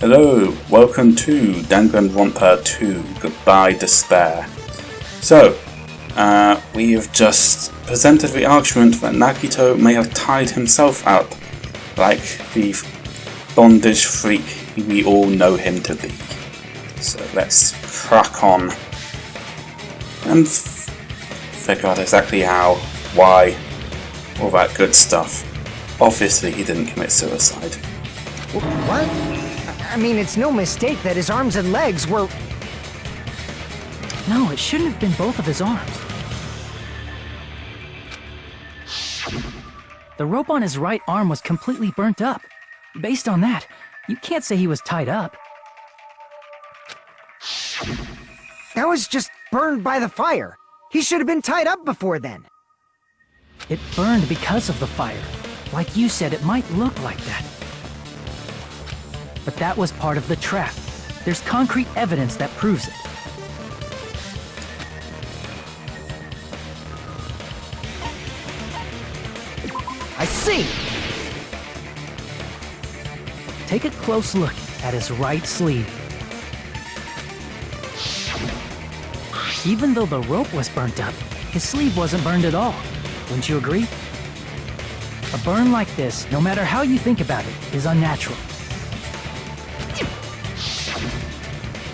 Hello, welcome to Danganronpa 2, Goodbye Despair. So, we have just presented the argument that Nagito may have tied himself up, like the bondage freak we all know him to be. So let's crack on and figure out exactly how, why, all that good stuff. Obviously he didn't commit suicide. What? I mean, it's no mistake that his arms and legs were... No, it shouldn't have been both of his arms. The rope on his right arm was completely burnt up. Based on that, you can't say he was tied up. That was just burned by the fire. He should have been tied up before then. It burned because of the fire. Like you said, it might look like that. But that was part of the trap. There's concrete evidence that proves it. I see! Take a close look at his right sleeve. Even though the rope was burnt up, his sleeve wasn't burned at all. Wouldn't you agree? A burn like this, no matter how you think about it, is unnatural.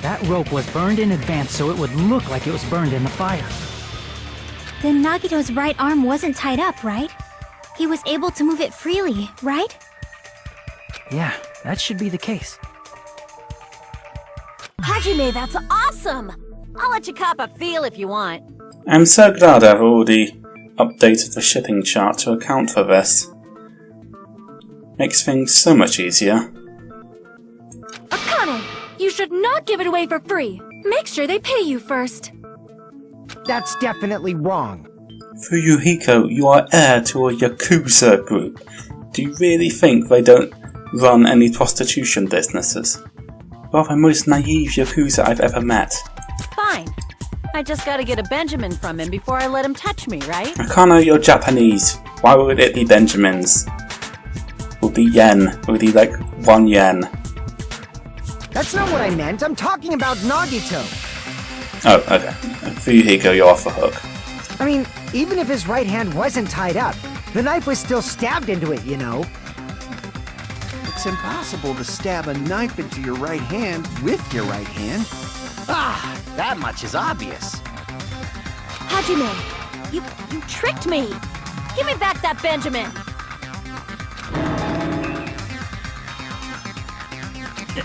That rope was burned in advance so it would look like it was burned in the fire. Then Nagito's right arm wasn't tied up, right? He was able to move it freely, right? Yeah, that should be the case. Hajime, that's awesome! I'll let you cop a feel if you want. I'm so glad I've already updated the shipping chart to account for this. Makes things so much easier. Akane, you should not give it away for free. Make sure they pay you first. That's definitely wrong. Fuyuhiko, you are heir to a Yakuza group. Do you really think they don't run any prostitution businesses? You are the most naive Yakuza I've ever met. Fine. I just gotta get a Benjamin from him before I let him touch me, right? Akane, you're Japanese. Why would it be Benjamins? It would be yen. It would be like 1 yen. That's not what I meant. I'm talking about Nagito. Oh, okay. Fuyuhiko, you're off the hook. I mean, even if his right hand wasn't tied up, the knife was still stabbed into it, you know? It's impossible to stab a knife into your right hand with your right hand. Ah, that much is obvious. Hajime, you tricked me. Give me back that Benjamin.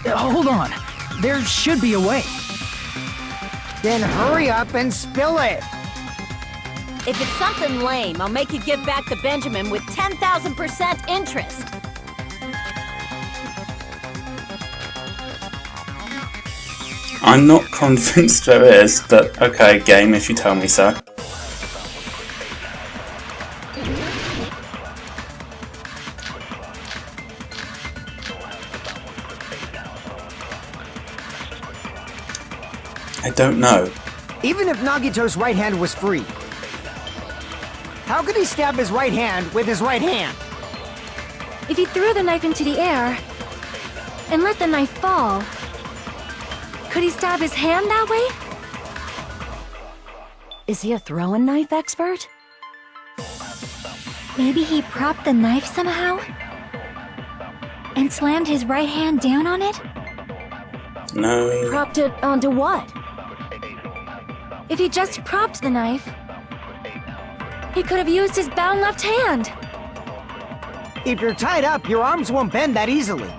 Hold on. There should be a way. Then hurry up and spill it! If it's something lame, I'll make you give back the Benjamin with 10,000% interest. I'm not convinced there is, but okay, game if you tell me so. I don't know. Even if Nagito's right hand was free, how could he stab his right hand with his right hand? If he threw the knife into the air and let the knife fall, could he stab his hand that way? Is he a throwing knife expert? Maybe he propped the knife somehow and slammed his right hand down on it? No. Propped it onto what? If he just propped the knife, he could have used his bound left hand. If you're tied up, your arms won't bend that easily.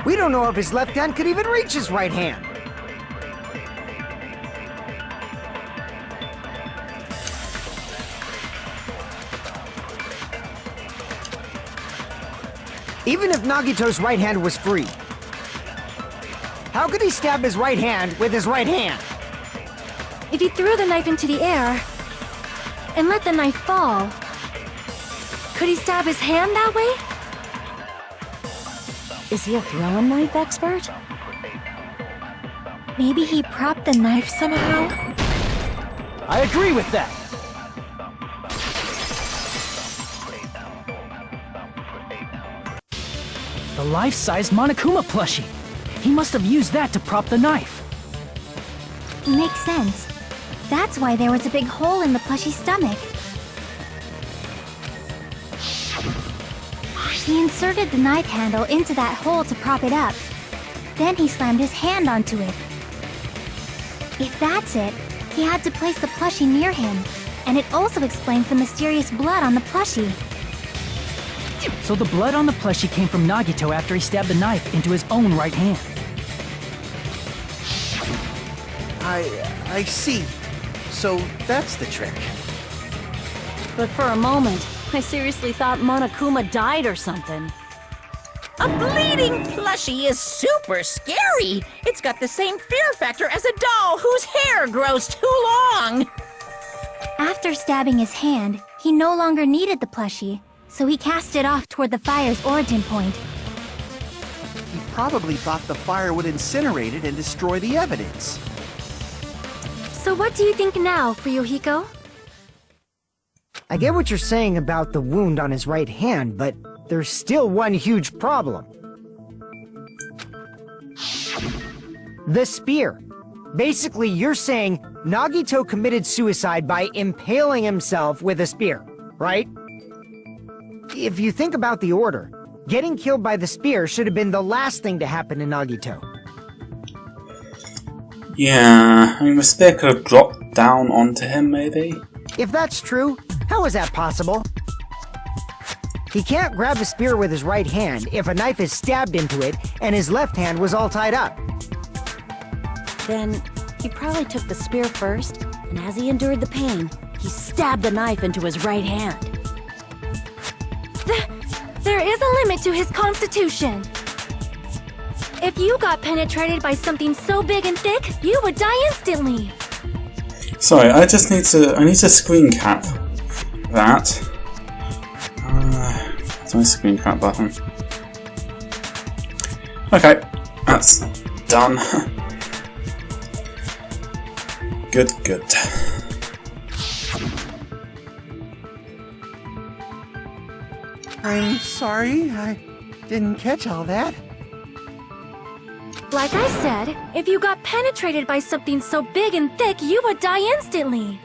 We don't know if his left hand could even reach his right hand. Even if Nagito's right hand was free, how could he stab his right hand with his right hand? If he threw the knife into the air and let the knife fall, could he stab his hand that way? Is he a throwing knife expert? Maybe he propped the knife somehow? I agree with that. The life-size Monokuma plushie. He must have used that to prop the knife. Makes sense. That's why there was a big hole in the plushie's stomach. He inserted the knife handle into that hole to prop it up. Then he slammed his hand onto it. If that's it, he had to place the plushie near him. And it also explains the mysterious blood on the plushie. So the blood on the plushie came from Nagito after he stabbed the knife into his own right hand. I see. So that's the trick. But for a moment, I seriously thought Monokuma died or something. A bleeding plushie is super scary. It's got the same fear factor as a doll whose hair grows too long. After stabbing his hand, he no longer needed the plushie, so he cast it off toward the fire's origin point. He probably thought the fire would incinerate it and destroy the evidence. So what do you think now, Fuyuhiko? I get what you're saying about the wound on his right hand, but there's still one huge problem. The spear. Basically, you're saying Nagito committed suicide by impaling himself with a spear, right? If you think about the order, getting killed by the spear should have been the last thing to happen to Nagito. Yeah, I mean, the spear could have dropped down onto him, maybe? If that's true, how is that possible? He can't grab the spear with his right hand if a knife is stabbed into it and his left hand was all tied up. Then, he probably took the spear first, and as he endured the pain, he stabbed the knife into his right hand. There is a limit to his constitution. If you got penetrated by something so big and thick, you would die instantly. Sorry, I need to screen cap that. It's my screen cap button. Okay, that's done. Good. I'm sorry, I didn't catch all that. Like I said, if you got penetrated by something so big and thick, you would die instantly.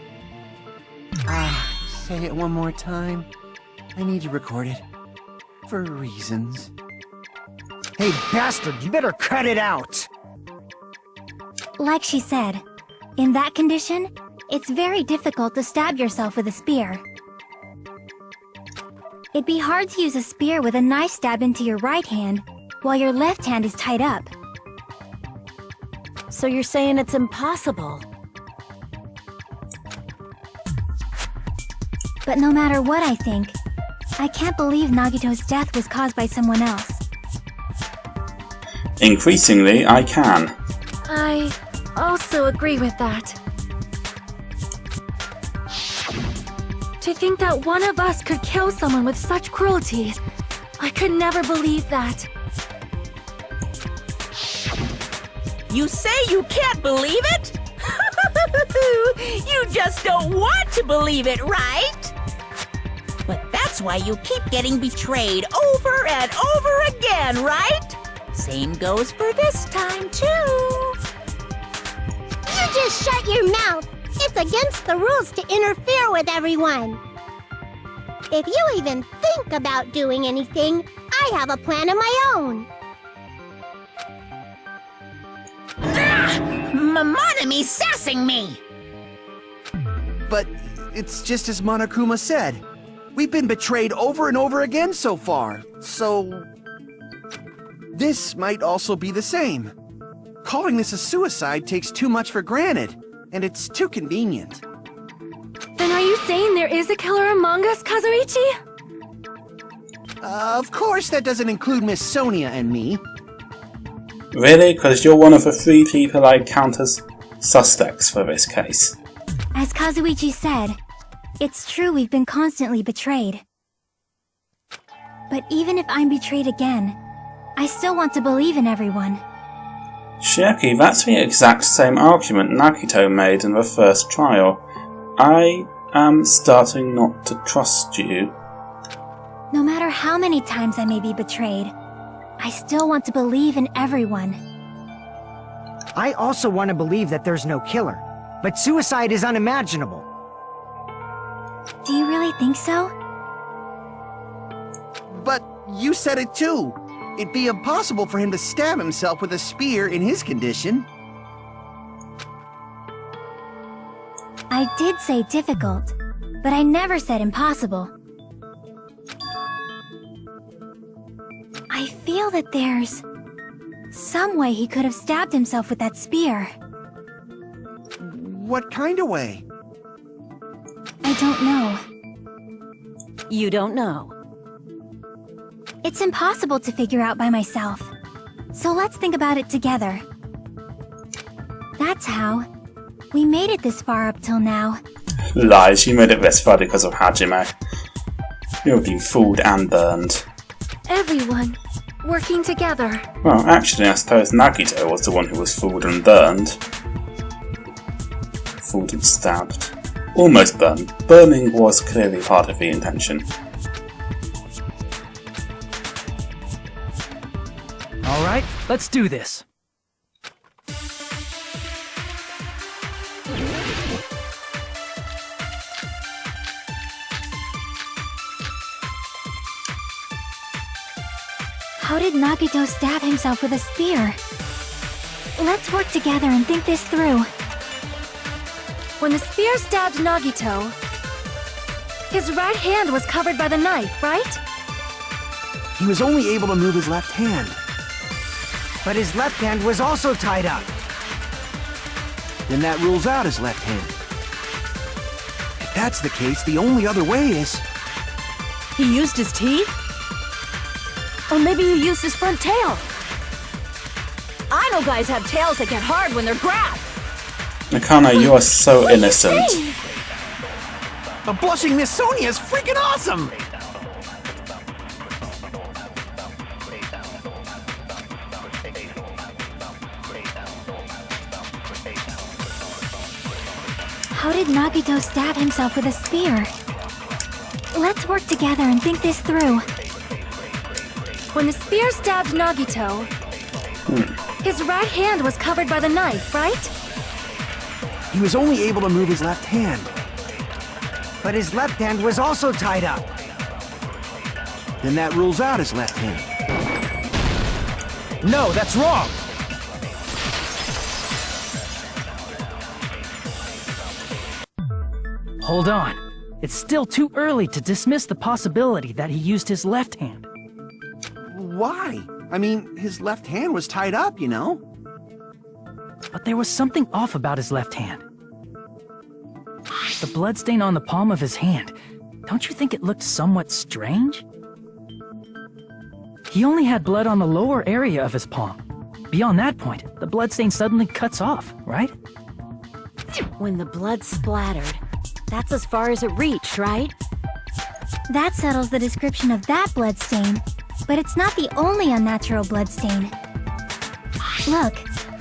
Say it one more time. I need to record it. For reasons. Hey, bastard, you better cut it out! Like she said, in that condition, it's very difficult to stab yourself with a spear. It'd be hard to use a spear with a knife stabbed into your right hand, while your left hand is tied up. So you're saying it's impossible? But no matter what I think, I can't believe Nagito's death was caused by someone else. Increasingly, I can. I also agree with that. To think that one of us could kill someone with such cruelty, I could never believe that. You say you can't believe it? You just don't want to believe it, right? But that's why you keep getting betrayed over and over again, right? Same goes for this time, too. You just shut your mouth. It's against the rules to interfere with everyone. If you even think about doing anything, I have a plan of my own. Monami sassing me! But it's just as Monokuma said. We've been betrayed over and over again so far, so... This might also be the same. Calling this a suicide takes too much for granted, and it's too convenient. Then are you saying there is a killer among us, Kazuichi? Of course that doesn't include Miss Sonia and me. Really? Because you're one of the 3 people I count as suspects for this case. As Kazuichi said, it's true we've been constantly betrayed. But even if I'm betrayed again, I still want to believe in everyone. Shirky, that's the exact same argument Nagito made in the first trial. I am starting not to trust you. No matter how many times I may be betrayed, I still want to believe in everyone, I also want to believe that there's no killer, but suicide is unimaginable. Do you really think so? But you said it too. It'd be impossible for him to stab himself with a spear in his condition. I did say difficult, but I never said impossible. I feel that there's some way he could have stabbed himself with that spear. What kind of way? I don't know. You don't know. It's impossible to figure out by myself. So let's think about it together. That's how we made it this far up till now. Lies, you made it this far because of Hajime. You've been fooled and burned. Everyone working together. Well, actually, I suppose Nagito was the one who was fooled and burned. Fooled and stabbed. Almost burned. Burning was clearly part of the intention. Alright, let's do this. How did Nagito stab himself with a spear? Let's work together and think this through. When the spear stabbed Nagito, his right hand was covered by the knife, right? He was only able to move his left hand. But his left hand was also tied up. Then that rules out his left hand. If that's the case, the only other way is... He used his teeth? Or maybe he used his front tail. I know guys have tails that get hard when they're grabbed. Akane, you are so innocent. The blushing Miss Sonia is freaking awesome! How did Nagito stab himself with a spear? Let's work together and think this through. When the spear stabbed Nagito, his right hand was covered by the knife, right? He was only able to move his left hand. But his left hand was also tied up. Then that rules out his left hand. No, that's wrong! Hold on. It's still too early to dismiss the possibility that he used his left hand. Why? I mean, his left hand was tied up, you know? But there was something off about his left hand. The bloodstain on the palm of his hand. Don't you think it looked somewhat strange? He only had blood on the lower area of his palm. Beyond that point, the bloodstain suddenly cuts off, right? When the blood splattered, that's as far as it reached, right? That settles the description of that bloodstain, but it's not the only unnatural bloodstain. Look,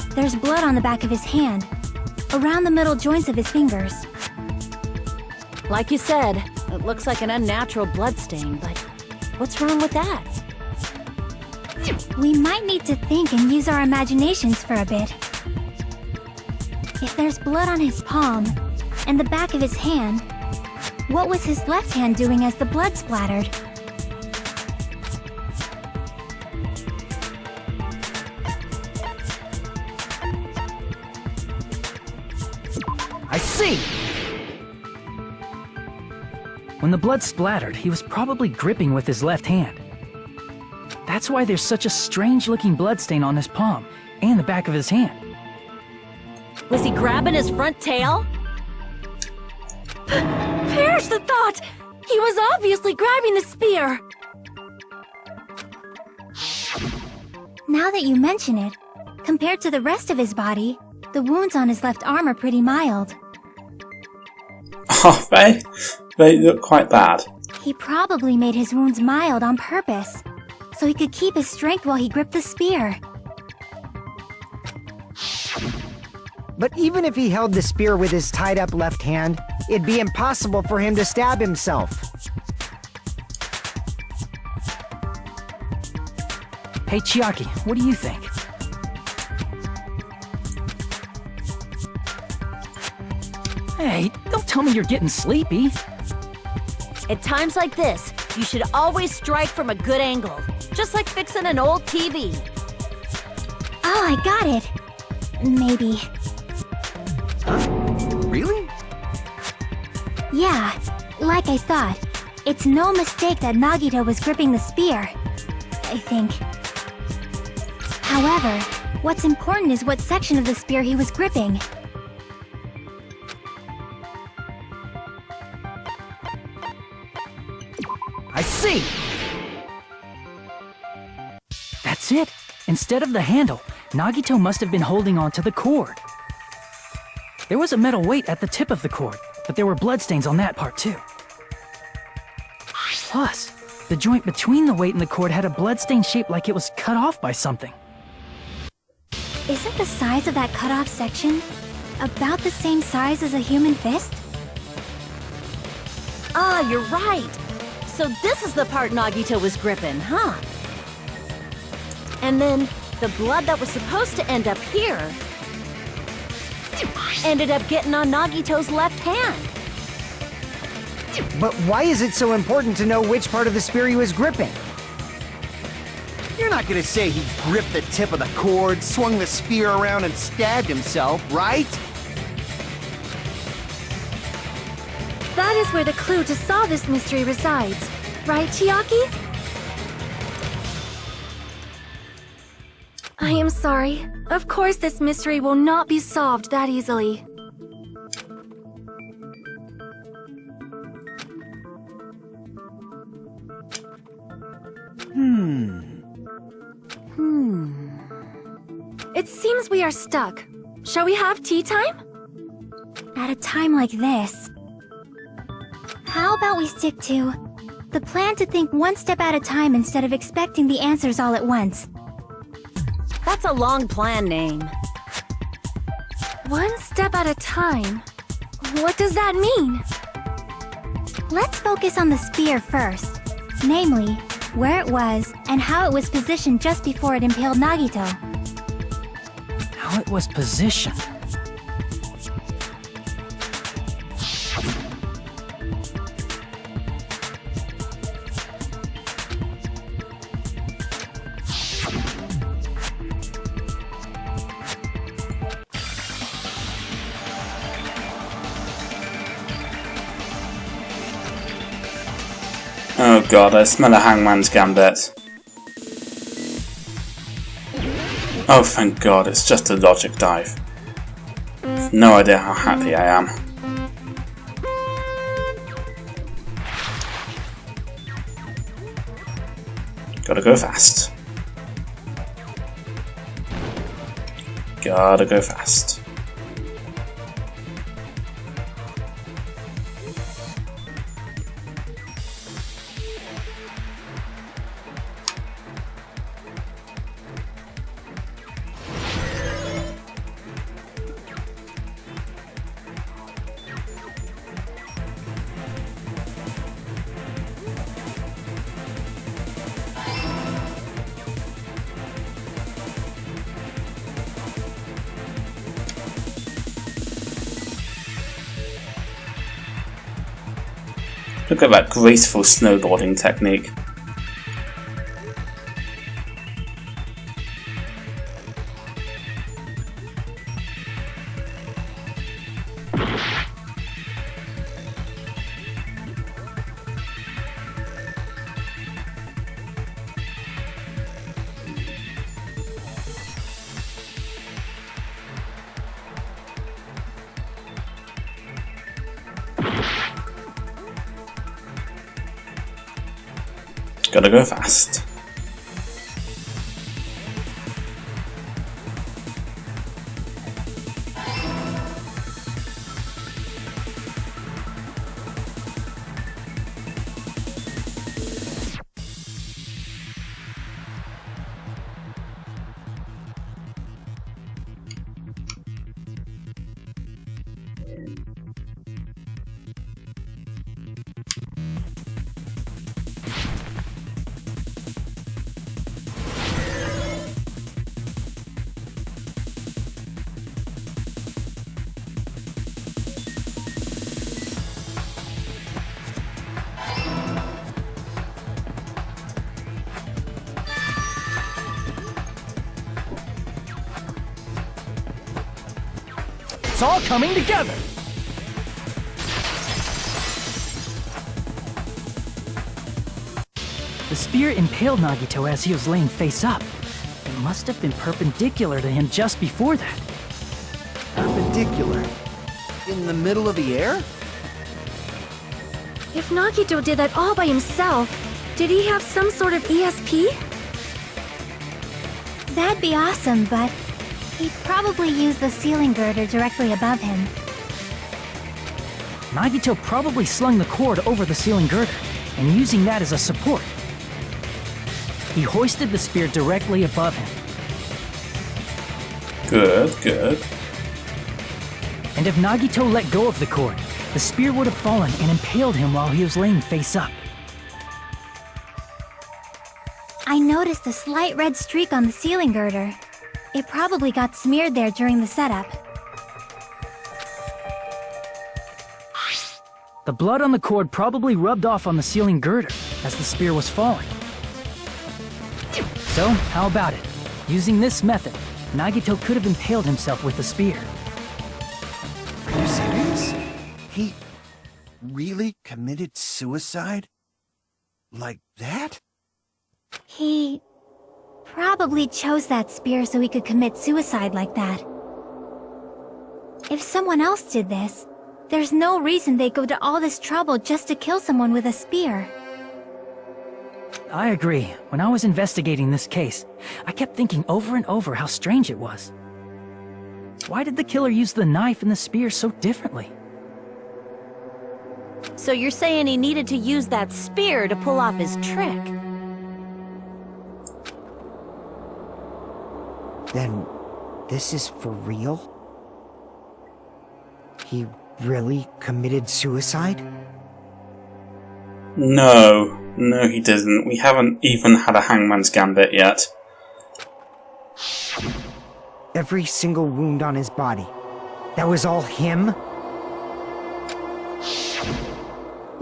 there's blood on the back of his hand, around the middle joints of his fingers. Like you said, it looks like an unnatural bloodstain, but what's wrong with that? We might need to think and use our imaginations for a bit. If there's blood on his palm and the back of his hand, what was his left hand doing as the blood splattered? I see! When the blood splattered, he was probably gripping with his left hand. That's why there's such a strange-looking bloodstain on his palm and the back of his hand. Was he grabbing his front tail? Perish the thought! He was obviously grabbing the spear! Now that you mention it, compared to the rest of his body, the wounds on his left arm are pretty mild. Oh, they look quite bad. He probably made his wounds mild on purpose, so he could keep his strength while he gripped the spear. But even if he held the spear with his tied-up left hand, it'd be impossible for him to stab himself. Hey, Chiaki, what do you think? Hey, don't tell me you're getting sleepy. At times like this, you should always strike from a good angle. Just like fixing an old TV. Oh, I got it. Maybe. Really? Yeah, like I thought. It's no mistake that Nagito was gripping the spear. I think. However, what's important is what section of the spear he was gripping. I see! That's it. Instead of the handle, Nagito must have been holding on to the cord. There was a metal weight at the tip of the cord, but there were bloodstains on that part too. Plus, the joint between the weight and the cord had a bloodstain shaped like it was cut off by something. Isn't the size of that cut-off section about the same size as a human fist? Ah, you're right. So this is the part Nagito was gripping, huh? And then, the blood that was supposed to end up here ended up getting on Nagito's left hand. But why is it so important to know which part of the spear he was gripping? You're not gonna say he gripped the tip of the cord, swung the spear around, and stabbed himself, right? That is where the clue to solve this mystery resides. Right, Chiaki? I am sorry. Of course this mystery will not be solved that easily. It seems we are stuck. Shall we have tea time? At a time like this. How about we stick to the plan to think one step at a time instead of expecting the answers all at once? That's a long plan name. One step at a time? What does that mean? Let's focus on the spear first. Namely, where it was and how it was positioned just before it impaled Nagito. How it was positioned. Oh god, I smell a hangman's gambit. Oh thank god, it's just a logic dive. No idea how happy I am. Gotta go fast. Gotta go fast. Look at that graceful snowboarding technique. Gotta go fast. It's all coming together! The spear impaled Nagito as he was laying face up. It must have been perpendicular to him just before that. Perpendicular? In the middle of the air? If Nagito did that all by himself, did he have some sort of ESP? That'd be awesome, but he'd probably use the ceiling girder directly above him. Nagito probably slung the cord over the ceiling girder, and using that as a support. He hoisted the spear directly above him. Good, good. And if Nagito let go of the cord, the spear would have fallen and impaled him while he was laying face up. I noticed a slight red streak on the ceiling girder. It probably got smeared there during the setup. The blood on the cord probably rubbed off on the ceiling girder as the spear was falling. So, how about it? Using this method, Nagito could have impaled himself with the spear. Are you serious? He really committed suicide? Like that? He probably chose that spear so he could commit suicide like that. If someone else did this, there's no reason they'd go to all this trouble just to kill someone with a spear. I agree. When I was investigating this case, I kept thinking over and over how strange it was. Why did the killer use the knife and the spear so differently? So you're saying he needed to use that spear to pull off his trick? Then, this is for real? He really committed suicide? No, he didn't. We haven't even had a hangman's gambit yet. Every single wound on his body. That was all him?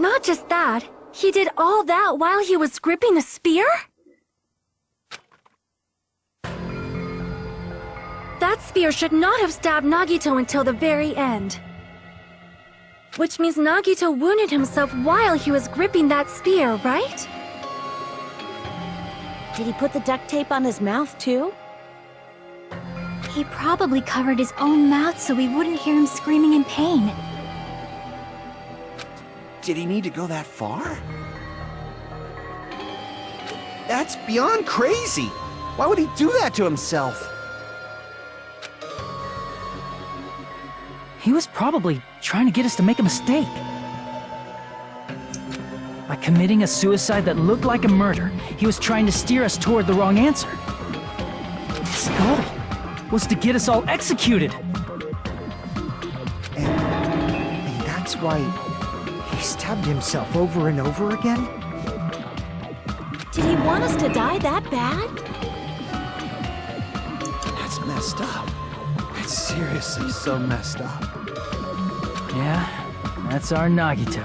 Not just that, he did all that while he was gripping the spear? That spear should not have stabbed Nagito until the very end. Which means Nagito wounded himself while he was gripping that spear, right? Did he put the duct tape on his mouth too? He probably covered his own mouth so we wouldn't hear him screaming in pain. Did he need to go that far? That's beyond crazy! Why would he do that to himself? He was probably trying to get us to make a mistake. By committing a suicide that looked like a murder, he was trying to steer us toward the wrong answer. His goal was to get us all executed. And that's why he stabbed himself over and over again? Did he want us to die that bad? That's messed up. That's seriously so messed up. Yeah, that's our Nagito.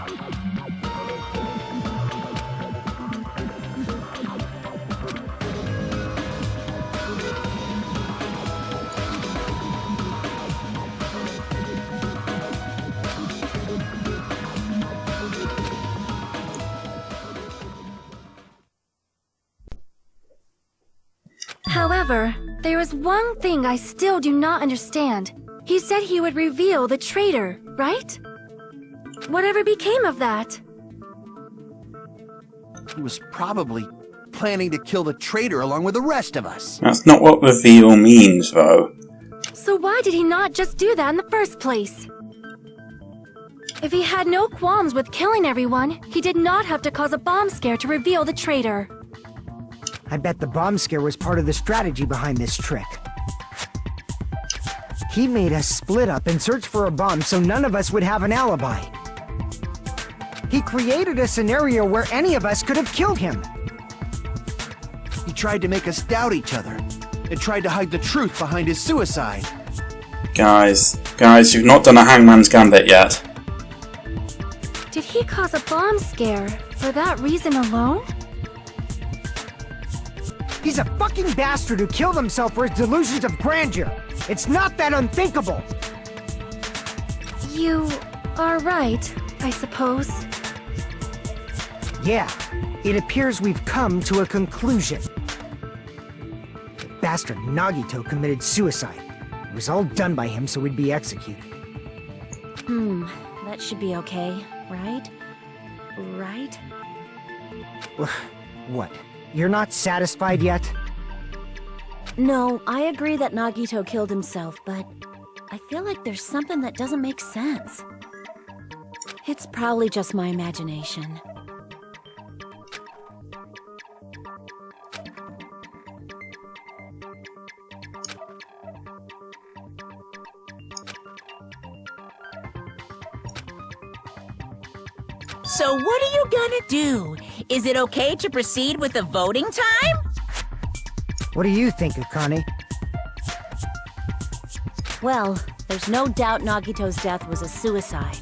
However, there is one thing I still do not understand. He said he would reveal the traitor, right? Whatever became of that? He was probably planning to kill the traitor along with the rest of us. That's not what reveal means, though. So why did he not just do that in the first place? If he had no qualms with killing everyone, he did not have to cause a bomb scare to reveal the traitor. I bet the bomb scare was part of the strategy behind this trick. He made us split up and search for a bomb so none of us would have an alibi. He created a scenario where any of us could have killed him. He tried to make us doubt each other, and tried to hide the truth behind his suicide. Guys, you've not done a hangman's gambit yet. Did he cause a bomb scare for that reason alone? He's a fucking bastard who killed himself for his delusions of grandeur. It's not that unthinkable. You are right, I suppose. Yeah, it appears we've come to a conclusion. Bastard Nagito committed suicide. It was all done by him so we'd be executed. That should be okay, right? Right? What? You're not satisfied yet? No, I agree that Nagito killed himself, but I feel like there's something that doesn't make sense. It's probably just my imagination. So what are you gonna do? Is it okay to proceed with the voting time? What do you think, Akane? Well, there's no doubt Nagito's death was a suicide.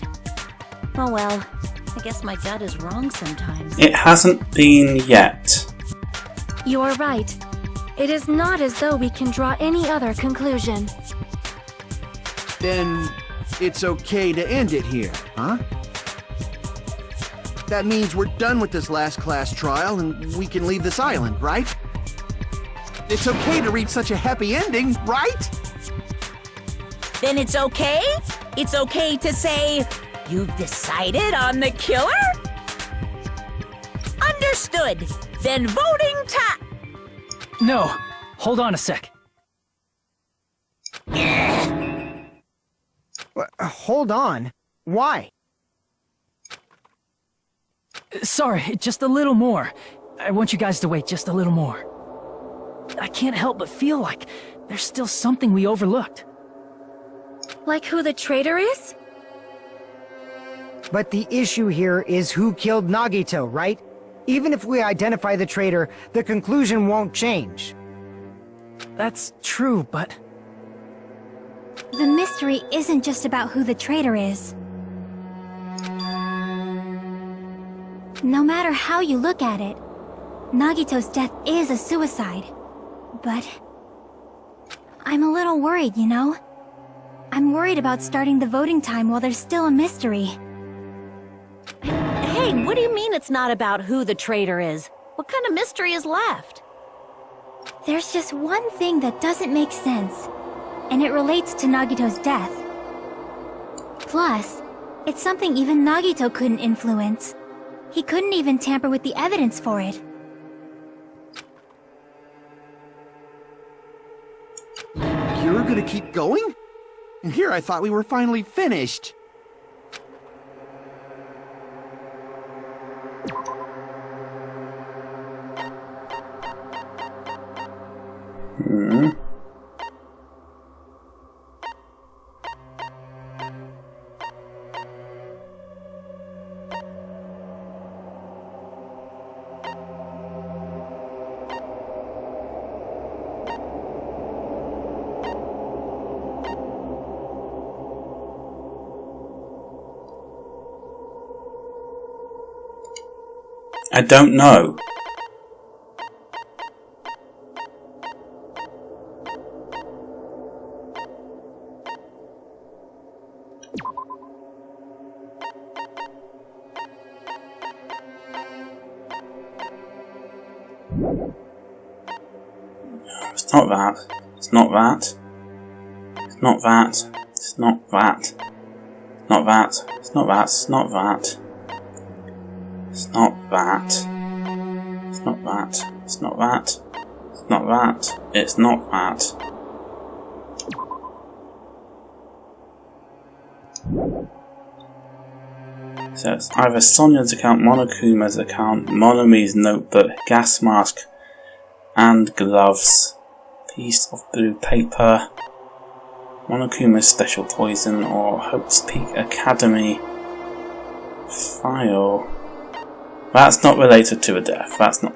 Oh well, I guess my gut is wrong sometimes. It hasn't been yet. You're right. It is not as though we can draw any other conclusion. Then it's okay to end it here, huh? That means we're done with this last class trial and we can leave this island, right? It's okay to reach such a happy ending, right? Then it's okay? It's okay to say, you've decided on the killer? Understood. Then voting time. No, hold on a sec. Hold on. Why? Sorry, just a little more. I want you guys to wait just a little more. I can't help but feel like there's still something we overlooked. Like who the traitor is? But the issue here is who killed Nagito, right? Even if we identify the traitor, the conclusion won't change. That's true, but... The mystery isn't just about who the traitor is. No matter how you look at it, Nagito's death is a suicide. But... I'm a little worried, you know? I'm worried about starting the voting time while there's still a mystery. Hey, what do you mean it's not about who the traitor is? What kind of mystery is left? There's just one thing that doesn't make sense, and it relates to Nagito's death. Plus, it's something even Nagito couldn't influence. He couldn't even tamper with the evidence for it. You're gonna keep going? And here I thought we were finally finished. I don't know. It's not that. It's not that. It's not that. It's not that. Not that. It's not that. It's not that. It's not that. It's not that. It's not that. It's not that. It's not that. So it's either Sonia's account, Monokuma's account, Monomi's notebook, gas mask, and gloves, piece of blue paper, Monokuma's special poison, or Hope's Peak Academy file. That's not related to a death. That's not.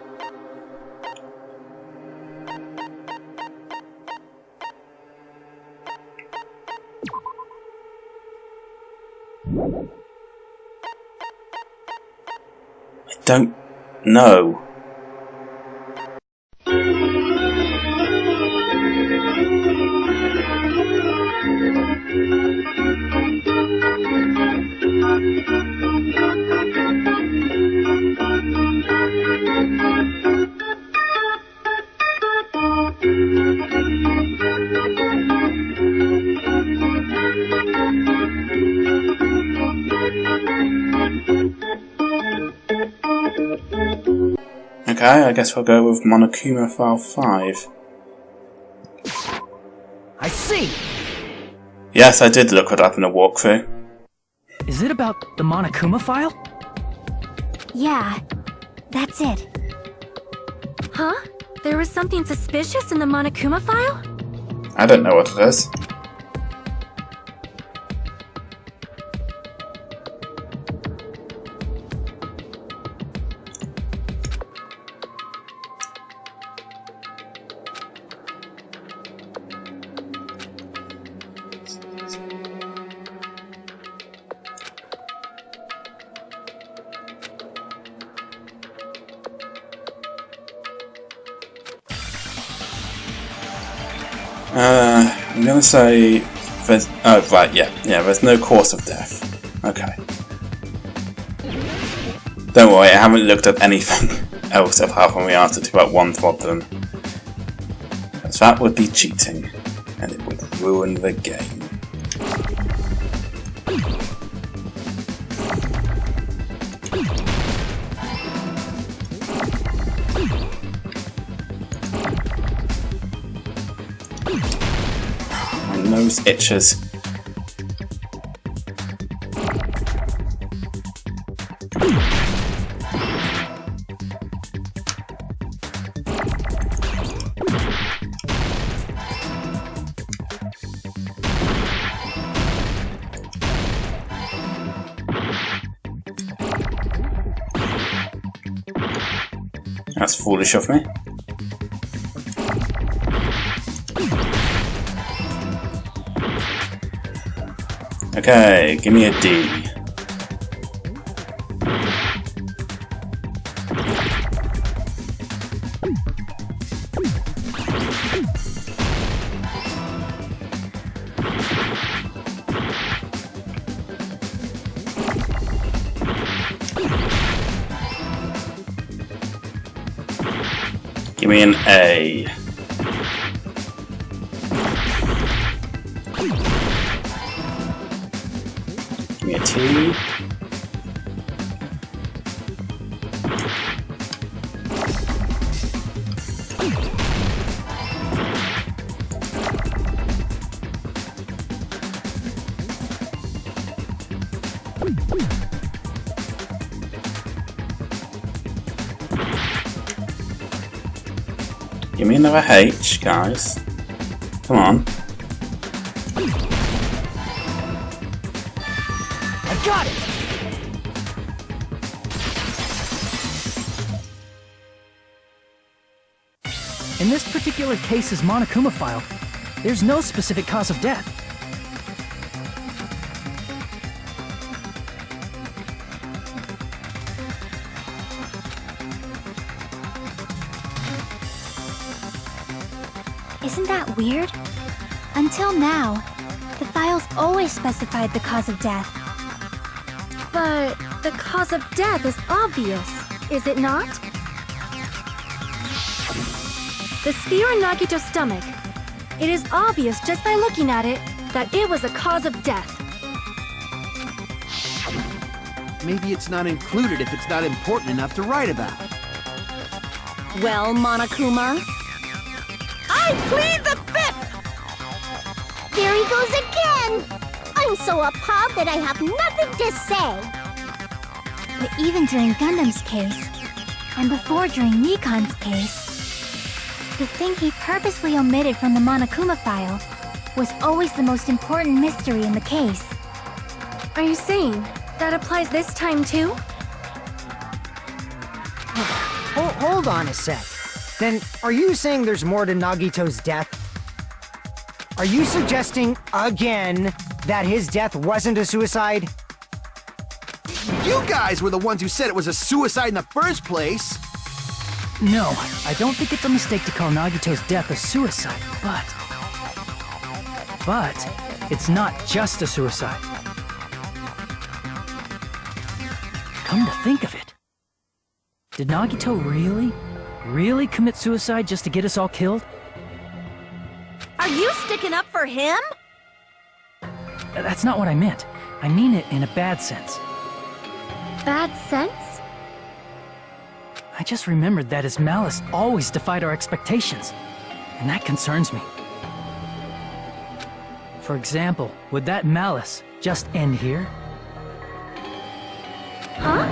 I don't know. Okay, I guess we'll go with Monokuma File 5. I see! Yes, I did look it up in a walkthrough. Is it about the Monokuma file? Yeah, that's it. Huh? There was something suspicious in the Monokuma file? I don't know what it is. I'm gonna say there's... Oh, right, yeah, there's no cause of death. Okay. Don't worry, I haven't looked at anything else apart from the answer to that one problem. Because that would be cheating, and it would ruin the game. Nose itches. That's foolish of me. Okay, give me a D. Give me an A. Give me a T. Give me another H, guys. Come on. I got it! In this particular case's Monokuma file, there's no specific cause of death. Isn't that weird? Until now, the files always specified the cause of death. But the cause of death is obvious, is it not? The spear in Nagito's stomach. It is obvious just by looking at it that it was a cause of death. Maybe it's not included if it's not important enough to write about. Well, Monokuma? I plead the fifth! There he goes again! I'm so appalled that I have nothing to say. But even during Gundam's case, and before during Nikon's case, the thing he purposely omitted from the Monokuma file was always the most important mystery in the case. Are you saying that applies this time too? Hold on a sec. Then, are you saying there's more to Nagito's death? Are you suggesting, again, that his death wasn't a suicide? You guys were the ones who said it was a suicide in the first place! No, I don't think it's a mistake to call Nagito's death a suicide, but it's not just a suicide. Come to think of it, did Nagito really commit suicide just to get us all killed? Are you sticking up for him? That's not what I meant. I mean it in a bad sense. Bad sense? I just remembered that his malice always defied our expectations, and that concerns me. For example, would that malice just end here? Huh?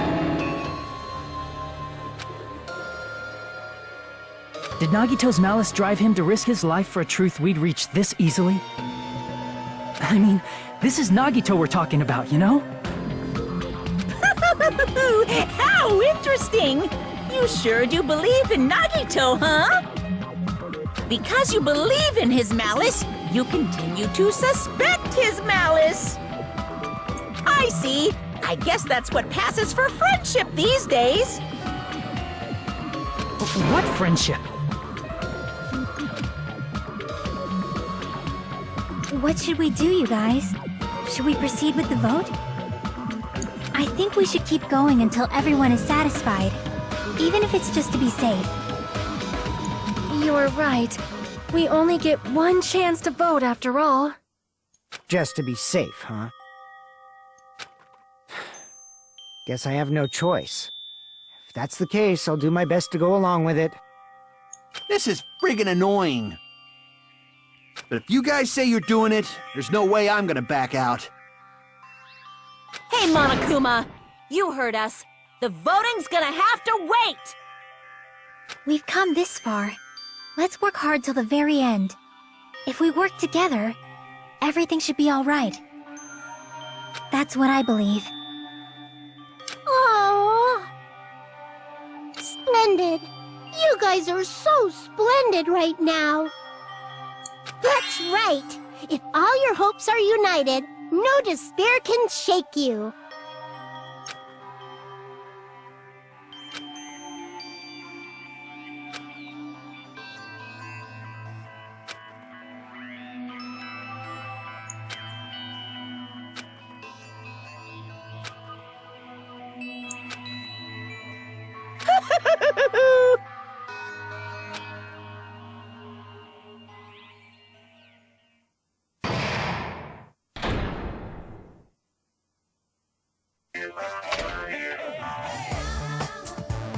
Did Nagito's malice drive him to risk his life for a truth we'd reach this easily? I mean, this is Nagito we're talking about, you know? How interesting! You sure do believe in Nagito, huh? Because you believe in his malice, you continue to suspect his malice. I see. I guess that's what passes for friendship these days. What friendship? What should we do, you guys? Should we proceed with the vote? I think we should keep going until everyone is satisfied, even if it's just to be safe. You're right. We only get one chance to vote after all. Just to be safe, huh? Guess I have no choice. If that's the case, I'll do my best to go along with it. This is friggin' annoying. But if you guys say you're doing it, there's no way I'm gonna back out. Hey, Monokuma! You heard us. The voting's gonna have to wait! We've come this far. Let's work hard till the very end. If we work together, everything should be all right. That's what I believe. Oh, splendid. You guys are so splendid right now. That's right. If all your hopes are united, no despair can shake you.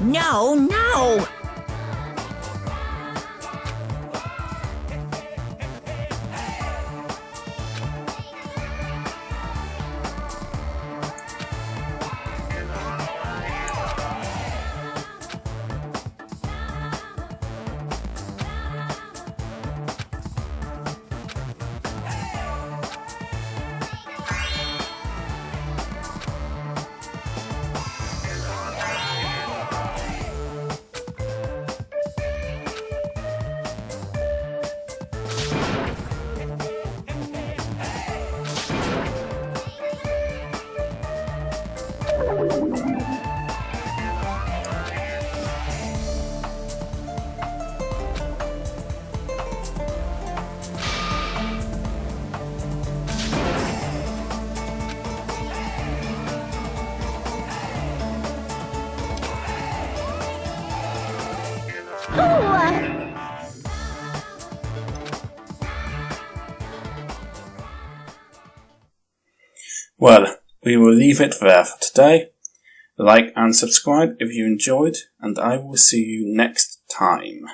No, no! Well, we will leave it there for today. Like and subscribe if you enjoyed, and I will see you next time.